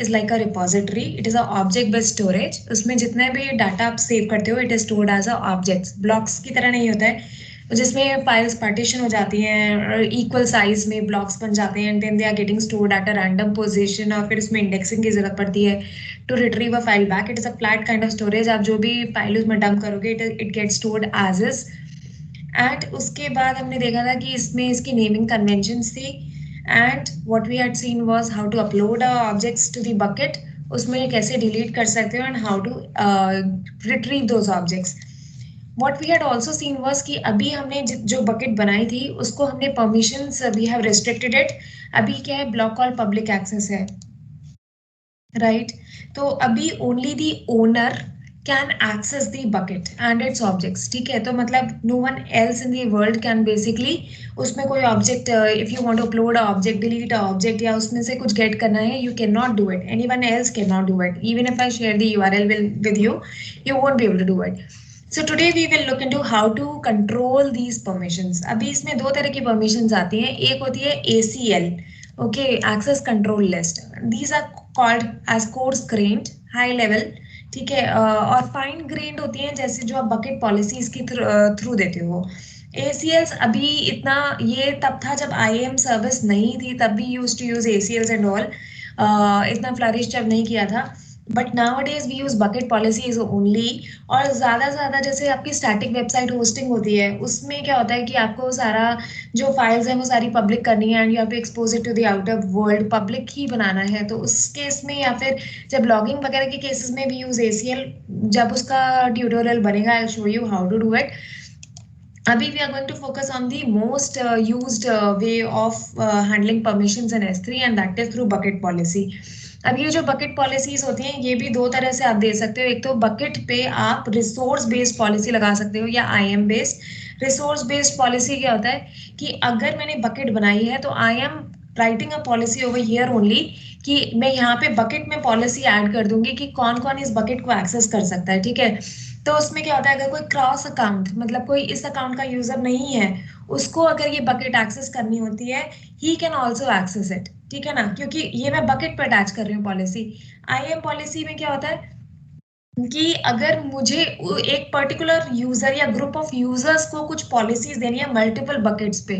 Is like a repository, it is a object based storage. उसमें जितने भी data आप सेव करते हो it is stored as a objects, blocks की तरह नहीं होता है जिसमें फाइल्स पार्टीशन हो जाती हैं, इक्वल साइज में ब्लॉक्स बन जाते हैं, and then they are getting stored at a random position, और फिर उसमें इंडेक्सिंग की जरूरत पड़ती है to retrieve a file back. It is a flat kind of storage, आप जो भी फाइल उसमें डंप करोगे it get stored as is. And उसके बाद हमने देखा था कि इसमें इसकी नेमिंग कन्वेंशंस थी, and what we had seen was how to upload objects to the bucket, उसमें कैसे डिलीट कर सकते हो, and how to retrieve those objects. What we had also seen was कि अभी हमने जो बकेट बनाई थी उसको हमने permissions we have restricted it. अभी क्या है, ब्लॉक ऑल पब्लिक एक्सेस है, राइट? तो अभी only the owner can access the bucket and its objects, ठीक है? तो मतलब no one else in the world can basically उसमें कोई object, if you want to upload a object, delete a object, या उसमें से कुछ गेट करना है, you can not do it, anyone else can not do it, even if I share the URL with you, you won't be able to do it. So today we will look into how to control these permissions. अभी इसमें दो तरह की permissions आती हैं, एक होती है ACL, okay, access control list. These are called as coarse grained, high level, ठीक है? और फाइन ग्रेन्ड होती हैं जैसे जो आप बकेट पॉलिसीज के थ्रू देते हो। ACLs अभी इतना, ये तब था जब IAM सर्विस नहीं थी, तब भी use to use ACLs and all, इतना फ्लरिश जब नहीं किया था, but now days we use bucket policies only. और ज्यादा से ज्यादा जैसे आपकी स्टैटिक वेबसाइट होस्टिंग होती है, उसमें क्या होता है कि आपको सारा जो फाइल्स है वो सारी पब्लिक करनी है, and you have to expose it to the outer world, public ही बनाना है। तो उस केस में, या फिर जब लॉगिंग वगैरह के केसेस में भी यूज ACL, जब उसका ट्यूटोरियल बनेगा I show you how to do it. अभी we are going to focus on the most used way of handling permissions in S3, and that is through bucket policy. अब ये जो bucket policies होती हैं ये भी दो तरह से आप दे सकते हो। एक तो बकेट पे आप रिसोर्स बेस्ड पॉलिसी लगा सकते हो, या IAM based. Resource based policy क्या होता है कि अगर मैंने बकेट बनाई है तो I am writing a policy over here only, कि मैं यहाँ पे बकेट में पॉलिसी ऐड कर दूंगी कि कौन कौन इस बकेट को एक्सेस कर सकता है, ठीक है? तो उसमें क्या होता है, अगर कोई क्रॉस अकाउंट, मतलब कोई इस अकाउंट का यूजर नहीं है, उसको अगर ये बकेट एक्सेस करनी होती है, he can also access it, ठीक है ना? क्योंकि ये मैं बकेट पे अटैच कर रही हूँ पॉलिसी। IAM पॉलिसी में क्या होता है कि अगर मुझे एक पर्टिकुलर यूजर या ग्रुप ऑफ यूजर्स को कुछ पॉलिसीज देनी है मल्टीपल बकेट्स पे,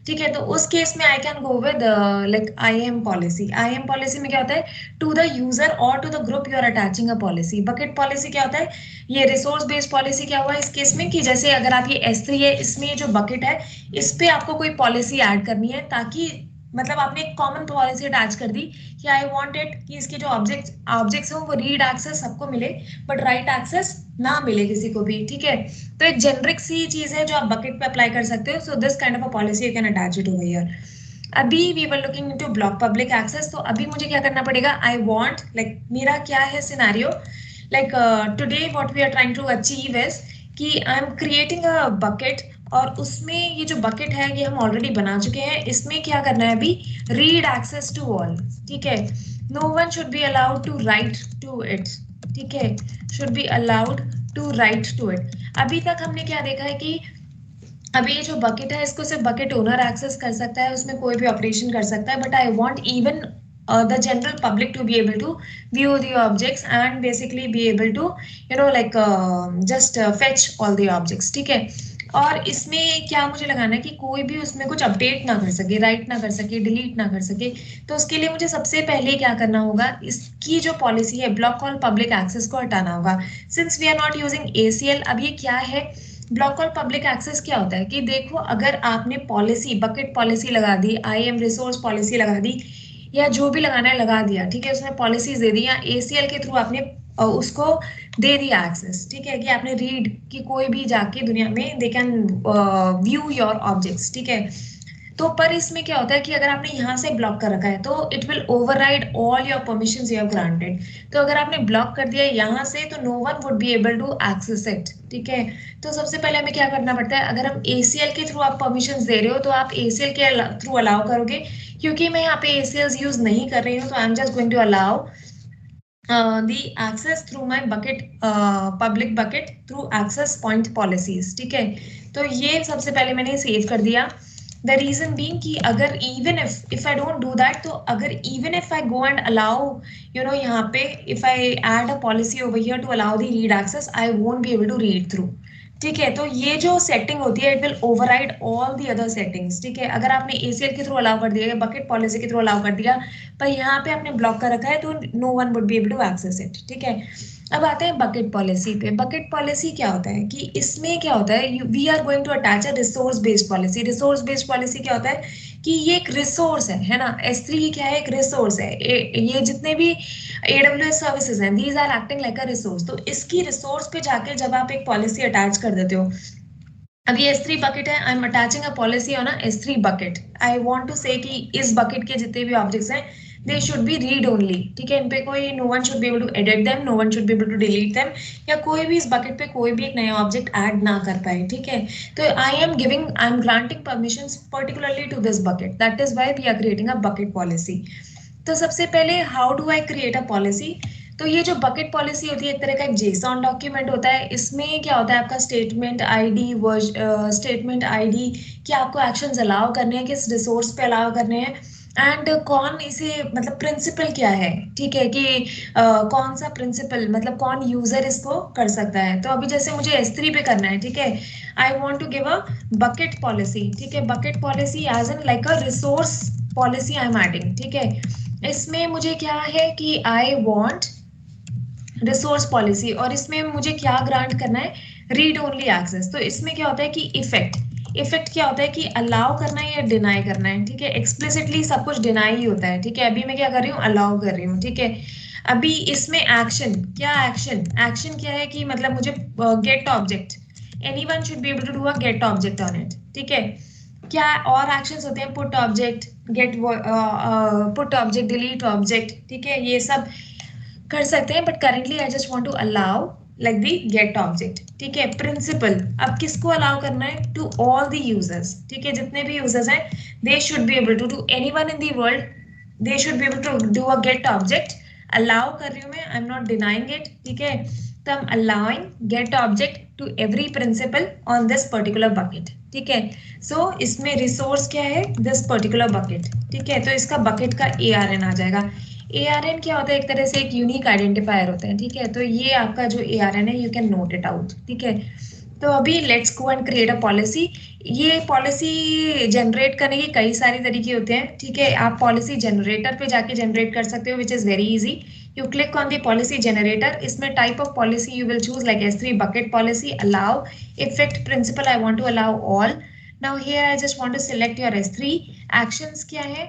ठीक है, तो उस केस में I can go with like IAM policy. IAM policy में क्या होता है, टू द यूजर और to the group you are attaching a policy. Bucket policy क्या होता है, ये रिसोर्स बेस्ड पॉलिसी क्या हुआ इस केस में, कि जैसे अगर आप ये S3 है, इसमें ये जो बकेट है इस पे आपको कोई पॉलिसी ऐड करनी है, ताकि मतलब आपने एक कॉमन पॉलिसी अटैच कर दी कि आई वांट इट कि इसके जो ऑब्जेक्ट्स हो वो रीड एक्सेस सबको मिले, बट राइट एक्सेस ना मिले किसी को भी, ठीक है? तो एक जेनरिक सी चीज है जो आप बकेट पे अप्लाई कर सकते हो। So this kind of a policy you can attach it over here. अभी we were looking into block public access. तो अभी मुझे क्या करना पड़ेगा, आई वांट लाइक मेरा क्या है scenario, like today what we are trying to achieve is कि I am creating a bucket, और उसमें ये जो बकेट है ये हम ऑलरेडी बना चुके हैं। इसमें क्या करना है अभी, रीड एक्सेस टू ऑल, ठीक है? No one should be allowed to write to it, ठीक है? Should be allowed to write to it. अभी तक हमने क्या देखा है कि अभी ये जो बकेट है इसको सिर्फ बकेट ओनर एक्सेस कर सकता है, उसमें कोई भी ऑपरेशन कर सकता है, but I want even the general public to be able to view the objects and basically be able to like just fetch all the objects, ठीक है? और इसमें क्या मुझे लगाना है कि कोई भी उसमें कुछ अपडेट ना कर सके, राइट ना कर सके, डिलीट ना कर सके। तो उसके लिए मुझे सबसे पहले क्या करना होगा, इसकी जो पॉलिसी है ब्लॉक ऑल पब्लिक एक्सेस को हटाना होगा। Since we are not using ACL, अब ये क्या है, ब्लॉक ऑल पब्लिक एक्सेस क्या होता है कि देखो अगर आपने पॉलिसी बकेट पॉलिसी लगा दी, IAM रिसोर्स पॉलिसी लगा दी, या जो भी लगाना है लगा दिया, ठीक है, उसमें पॉलिसीज दे दी, या ACL के थ्रू आपने उसको दे दिया एक्सेस, ठीक है, कि आपने रीड कि कोई भी जाके दुनिया में they can view your objects, ठीक है? तो पर इसमें क्या होता है कि अगर आपने यहाँ से ब्लॉक कर रखा है तो it will override all your permissions you have granted. तो अगर आपने ब्लॉक कर दिया यहाँ से तो no one would be able to access it, ठीक है? तो सबसे पहले हमें क्या करना पड़ता है, अगर हम ACL के थ्रू आप परमिशंस दे रहे हो तो आप ACL के थ्रू अलाउ करोगे। क्योंकि मैं यहाँ पे ACLs यूज नहीं कर रही हूँ तो I am just going to allow the access through my bucket public bucket through access point policies, ठीक है? तो ये सबसे पहले मैंने सेव कर दिया। The reason being कि अगर even if I don't do that, तो अगर even if I go and allow, यहाँ पे if I add a policy over here to allow the read access, I won't be able to read through. ठीक है, तो ये जो setting होती है it will override all the other settings. ठीक है, अगर आपने ACL के थ्रू अलाउ कर दिया या बकेट पॉलिसी के थ्रू अलाउ कर दिया, पर यहाँ पे आपने ब्लॉक कर रखा है, तो no one would be able to access it. ठीक है, अब आते हैं बकेट पॉलिसी पे. बकेट पॉलिसी क्या होता है कि इसमें क्या होता है, we are going to attach a resource based policy. Resource based policy क्या होता है कि ये एक रिसोर्स है ना. S3 क्या है, एक रिसोर्स है. ये जितने भी AWS सर्विसेज हैं, these are acting like a resource. तो इसकी रिसोर्स पे जाके जब आप एक पॉलिसी अटैच कर देते हो, अब ये S3 बकेट है, I am attaching a policy on a S3 bucket. I want to say कि इस बकेट के जितने भी ऑब्जेक्ट्स हैं, they should be read only. ठीक है, इन पे कोई no one should be able to edit them, no one should be able to delete them, या कोई भी इस बकेट पे कोई भी एक नया ऑब्जेक्ट ऐड ना कर पाए. ठीक है, तो I am granting permissions particularly to this bucket. That is why we are creating a bucket policy. तो सबसे पहले how do I create a policy. तो ये जो बकेट पॉलिसी होती है एक तरह का एक जेसॉन डॉक्यूमेंट होता है. इसमें क्या होता है, आपका स्टेटमेंट आईडी, कि आपको एक्शंस अलाउ करने हैं, किस रिसोर्स पे अलाउ करने हैं, एंड कौन इसे, मतलब प्रिंसिपल क्या है. ठीक है, कि कौन सा प्रिंसिपल, मतलब कौन यूजर इसको कर सकता है. तो अभी जैसे मुझे S3 पे करना है. ठीक है, I want to give a bucket policy. ठीक है, bucket policy as an like a resource policy I am adding. ठीक है, इसमें मुझे क्या है कि आई वॉन्ट रिसोर्स पॉलिसी, और इसमें मुझे क्या ग्रांट करना है, रीड ओनली एक्सेस. तो इसमें क्या होता है कि इफेक्ट क्या होता है कि अलाउ करना है या डिनाई करना है. ठीक है, एक्सप्लिसिटली सब कुछ डिनाई ही होता है. ठीक है, अभी मैं क्या कर रही हूँ, अलाउ कर रही हूँ. ठीक है, अभी इसमें एक्शन एक्शन क्या है कि मतलब मुझे get object, anyone should be able to do a get object on it. ठीक है, क्या और एक्शंस होते हैं, put object, get put object, delete object. ठीक है, ये सब कर सकते हैं, but currently I just want to allow like the get object. ठीक है, प्रिंसिपल अब किसको अलाउ करना है, टू ऑल द यूजर्स. ठीक है, जितने भी यूजर्स हैं, they should be able to anyone in the world, they should be able to do a get object. Allow कर रही हूँ मैं, I am not denying it. ठीक है, तो I am allowing get object to every principal on this particular bucket. ठीक है, सो इसमें रिसोर्स क्या है, दिस पर्टिकुलर बकेट. ठीक है, तो इसका बकेट का ARN आ जाएगा. ARN क्या होता है, एक तरह से एक यूनिक आइडेंटिफायर होता है. ठीक है, तो ये आपका जो ARN है, you can note it out. ठीक है, तो अभी let's go and create a policy. ये पॉलिसी जनरेट करने के कई सारे तरीके होते हैं. ठीक है, आप पॉलिसी जनरेटर पे जाके जनरेट कर सकते हो, which is very easy. You click on the policy generator. इसमें type of policy you will choose like S3 bucket policy, allow, effect, principal I want to allow all. Now here I just want to select your S3. Actions क्या है,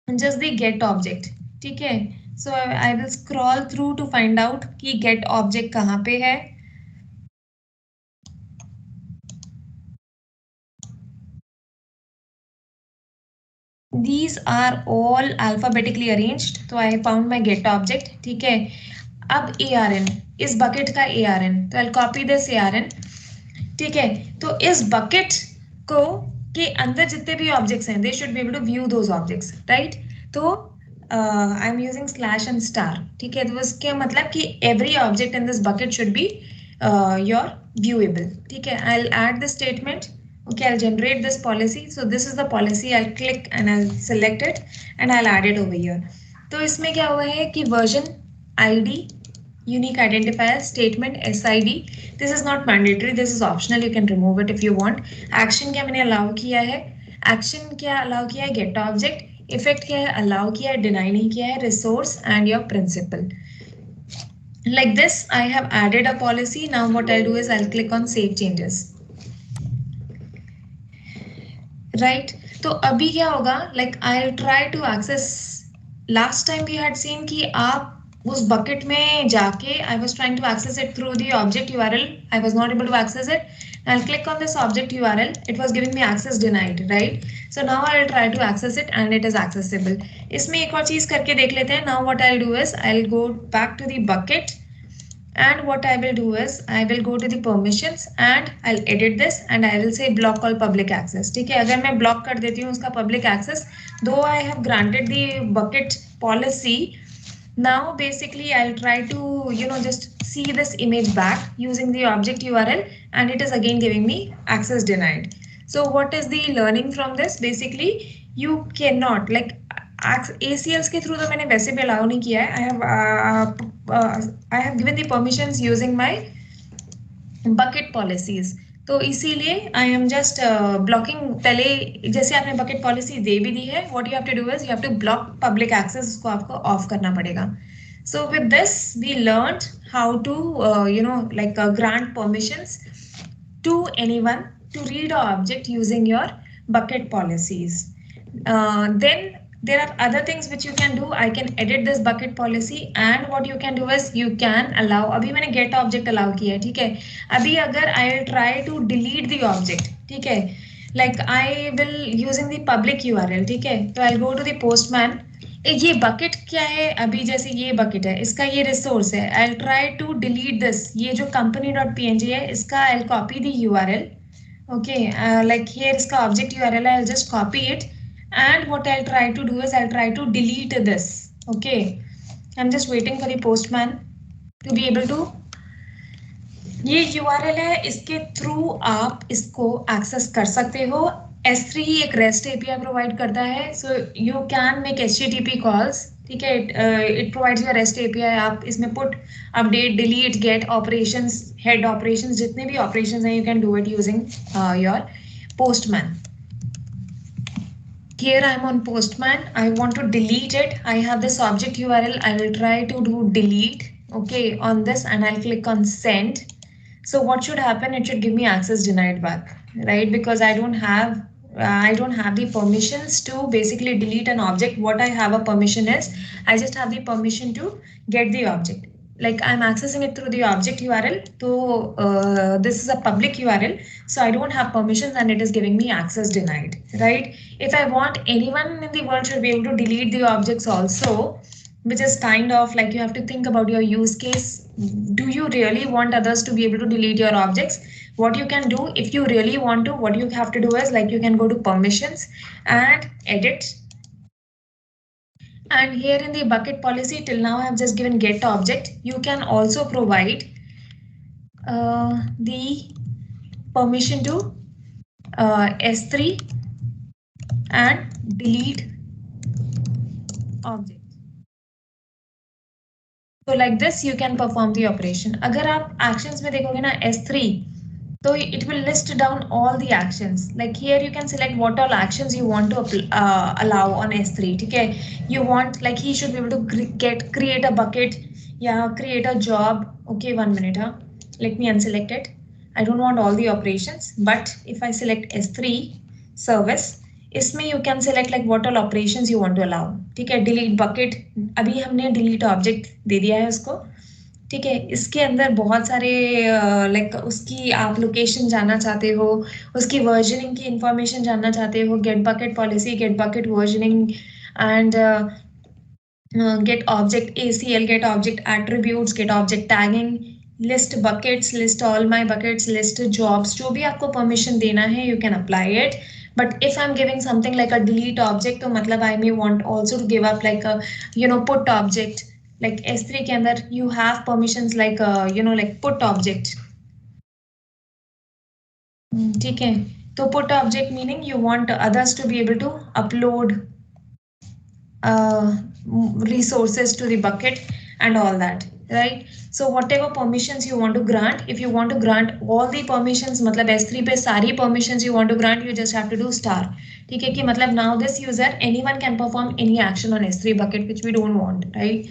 just the get object. ठीक है, so I will scroll through to find out कि get object कहाँ पे है. These are all alphabetically arranged. तो I found my get object. ठीक है, अब ARN, इस बकेट का ARN, तो I'll copy this ARN. ठीक है, तो इस बकेट को के अंदर जितने भी ऑब्जेक्ट्स हैं, they should be able to view those objects, right. तो I am using slash and star. ठीक है, तो इसके मतलब कि every object in this bucket should be your viewable. ठीक है, I'll add the statement. Okay, I'll generate this policy. So this is the policy. I'll click and I'll select it and I'll add it over here. तो इसमें क्या हुआ है कि version ID, unique identifier, statement, SID. This is not mandatory. This is optional. You can remove it if you want. Action क्या मैंने allow किया है, action क्या allow किया है, get object. Effect क्या है, allow किया है, deny नहीं किया है, resource and your principal. Like this, I have added a policy. Now what I'll do is I'll click on save changes. Right. तो अभी क्या होगा, like I'll try to access. Last time we had seen कि आप उस bucket में जाके I was trying to access it through the object URL. I was not able to access it. I'll click on this object URL. It was giving me access denied, right? So now I'll try to access it and it is accessible. इसमें एक और चीज करके देख लेते हैं. Now what I'll do is I'll go back to the bucket. And what I will do is I will go to the permissions and I'll edit this and I will say block all public access. ठीक है, अगर मैं block कर देती हूँ उसका public access, though I have granted the bucket policy, now basically I'll try to just see this image back using the object URL and it is again giving me access denied. So what is the learning from this? Basically, you cannot like ACLs के through तो मैंने वैसे भी allow नहीं किया है. I have given the permissions using my bucket policies. तो इसीलिए आई एम जस्ट ब्लॉकिंग. पहले जैसे आपने बकेट पॉलिसी दे भी दी है, what you have to do is you have to block public access, उसको आपको ऑफ करना पड़ेगा. So with this, we learned how to, grant permissions to anyone to read an object using your bucket policies. Then there are other things which you can do. I can edit this bucket policy, and what you can do is you can allow. अभी मैंने get object allow किया है, ठीक है. अभी अगर I will try to delete the object, ठीक है, like I will using the public URL, ठीक है, तो I'll go to the postman. ये बकेट क्या है? अभी जैसे ये बकेट है, इसका ये रिसोर्स है. I will try to delete this. ये जो company.png है, इसका I will copy the URL. Okay, like here इसका object URL है, I'll just copy it, and what I'll try to do is I'll try to delete this. Okay, I'm just waiting for the postman to be able to. ये URL है, इसके through आप इसको access कर सकते हो. S3 ही एक REST API provide करता है, so you can make HTTP calls, ठीक है. It provides your REST API. आप इसमें put, update, delete, get operations, head operations, जितने भी ऑपरेशंस हैं, you can do it using your postman. Here I am on postman. I want to delete it. I have this object URL. I will try to do delete, okay, on this, and I'll click on send. So what should happen? It should give me access denied back, right? Because I don't have the permissions to basically delete an object. What I have a permission is, I just have the permission to get the object. Like I'm accessing it through the object URL. So this is a public URL. So I don't have permissions and it is giving me access denied, right? If I want anyone in the world should be able to delete the objects also, which is kind of like you have to think about your use case. Do you really want others to be able to delete your objects? What you can do, if you really want to, what you have to do is like you can go to permissions and edit. And here in the bucket policy, till now I have just given get object. You can also provide the permission to S3 and delete object. So like this you can perform the operation. अगर आप actions में देखोगे ना S3, so it will list down all the actions. Like here you can select what all actions you want to allow on S3. ठीक है, you want like he should be able to create a bucket, yeah, create a job. Okay, 1 minute, huh? Let me unselect it. I don't want all the operations, but if I select S3 service, इसमें you can select like what all operations you want to allow. ठीक है, delete bucket, अभी हमने delete object दे दिया है उसको, ठीक है. इसके अंदर बहुत सारे लाइक उसकी आप लोकेशन जानना चाहते हो, उसकी वर्जनिंग की इंफॉर्मेशन जानना चाहते हो, get bucket policy, get bucket versioning, and get object ACL, get object attributes, get object tagging, list buckets, list all my buckets, list jobs. जो भी आपको परमिशन देना है you can apply it. But if I'm giving something like a delete object, तो मतलब I may want also to give up like a put object. Like S3 के अंदर you have permissions like like put object. ठीक है, तो put object meaning you want others to be able to upload resources to the bucket and all that, right? So whatever permissions you want to grant, if you want to grant all the permissions, मतलब S3 पे सारी permissions you want to grant, you just have to do star. ठीक है, कि मतलब now this user, anyone can perform any action on S3 bucket which we don't want, right?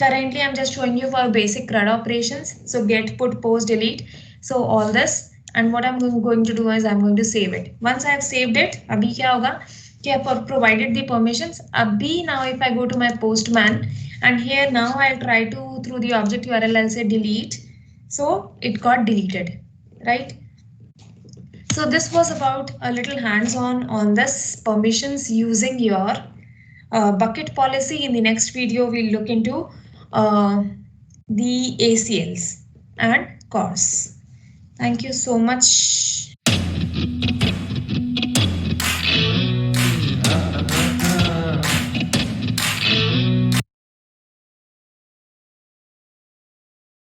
Currently I'm just showing you for basic CRUD operations. So get, put, post, delete. So all this, and what I'm going to do is I'm going to save it. Once I have saved it, अभी क्या होगा कि I have provided the permissions. अभी now if I go to my postman, and here now I'll try to through the object URL I'll say delete. So it got deleted, right? So this was about a little hands-on on this permissions using your bucket policy. In the next video we'll look into the ACLs and CORS. Thank you so much.